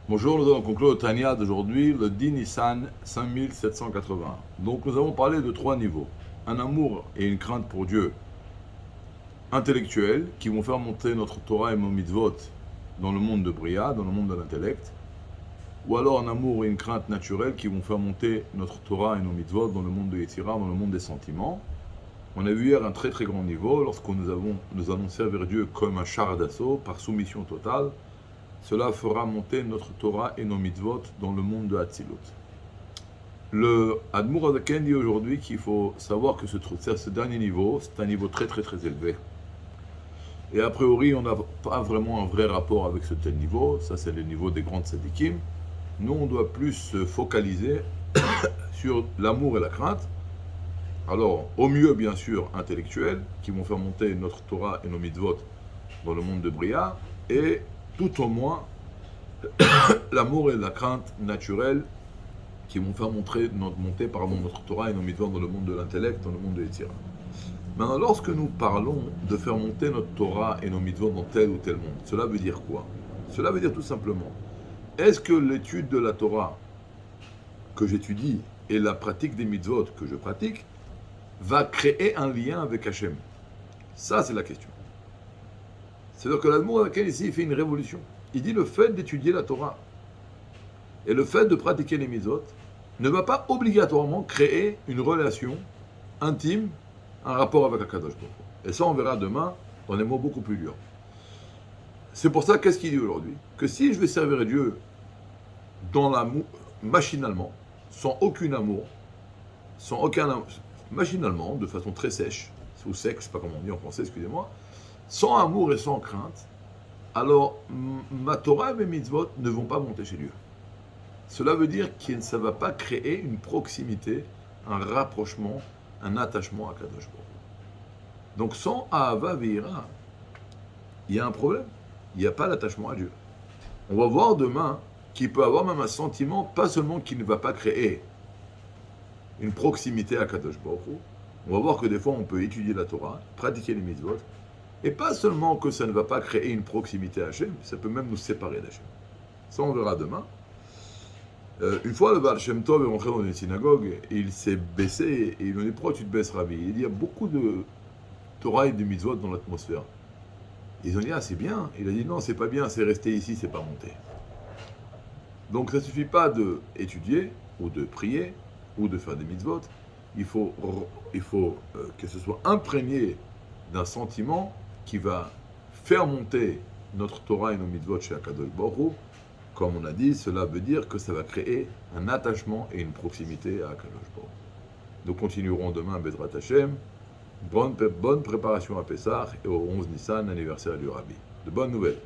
Bonjour, nous allons conclure le Tanya d'aujourd'hui, le 10 Nissan 5780. Donc nous avons parlé de trois niveaux. Un amour et une crainte pour Dieu intellectuels qui vont faire monter notre Torah et nos mitzvot dans le monde de Bria, dans le monde de l'intellect. Ou alors un amour et une crainte naturelle qui vont faire monter notre Torah et nos mitzvot dans le monde de Yetzira, dans le monde des sentiments. On a vu hier un très très grand niveau lorsque nous allons servir Dieu comme un char d'assaut par soumission totale. Cela fera monter notre Torah et nos mitzvot dans le monde de Hatzilut. Le Admour Azaken dit aujourd'hui qu'il faut savoir que ce dernier niveau, c'est un niveau très très très élevé. Et a priori, on n'a pas vraiment un vrai rapport avec ce tel niveau. Ça, c'est le niveau des grandes tzadikim. Nous, on doit plus se focaliser sur l'amour et la crainte. Alors, au mieux, bien sûr, intellectuels, qui vont faire monter notre Torah et nos mitzvot dans le monde de Bria, et tout au moins l'amour et la crainte naturelle qui vont faire monter notre Torah et nos mitzvot dans le monde de l'intellect, dans le monde de Yetzira. Maintenant, lorsque nous parlons de faire monter notre Torah et nos mitzvot dans tel ou tel monde, cela veut dire quoi? Cela veut dire tout simplement, est-ce que l'étude de la Torah que j'étudie et la pratique des mitzvot que je pratique va créer un lien avec Hachem? Ça, c'est la question. C'est-à-dire que l'Admour Azaken ici, il fait une révolution. Il dit le fait d'étudier la Torah et le fait de pratiquer les mitzvot ne va pas obligatoirement créer une relation intime, un rapport avec Akadosh Baruch Hu. Et ça, on verra demain dans des mots beaucoup plus durs. C'est pour ça, qu'est-ce qu'il dit aujourd'hui? Que si je vais servir Dieu dans l'amour, machinalement, sans aucun amour, machinalement, de façon très sèche, ou sec, je ne sais pas comment on dit en français, excusez-moi, sans amour et sans crainte, alors ma Torah et mes mitzvot ne vont pas monter chez Dieu. Cela veut dire que ça ne va pas créer une proximité, un rapprochement, un attachement à Kadosh Baruch Hu. Donc sans Ahava Ve'ira, il y a un problème. Il n'y a pas d'attachement à Dieu. On va voir demain qu'il peut avoir même un sentiment, pas seulement qu'il ne va pas créer une proximité à Kadosh Baruch Hu. On va voir que des fois on peut étudier la Torah, pratiquer les mitzvot, et pas seulement que ça ne va pas créer une proximité à Hachem, ça peut même nous séparer d'Hachem. Ça on verra demain. Une fois, le Baal Shem Tov est rentré dans une synagogue et il s'est baissé et il lui a dit: pourquoi tu te baisses, Rabbi? Il dit: il y a beaucoup de Torah et de mitzvot dans l'atmosphère. Ils ont dit: ah, c'est bien. Il a dit: non, c'est pas bien, c'est rester ici, c'est pas monter. Donc ça ne suffit pas d'étudier ou de prier ou de faire des mitzvot. Il faut que ce soit imprégné d'un sentiment qui va faire monter notre Torah et nos mitzvot chez Akadosh Baruch Hu. Comme on a dit, cela veut dire que ça va créer un attachement et une proximité à Akadosh Baruch Hu. Nous continuerons demain à Bezrat Hashem. Bonne préparation à Pessah et au 11 Nissan, anniversaire du Rabbi. De bonnes nouvelles.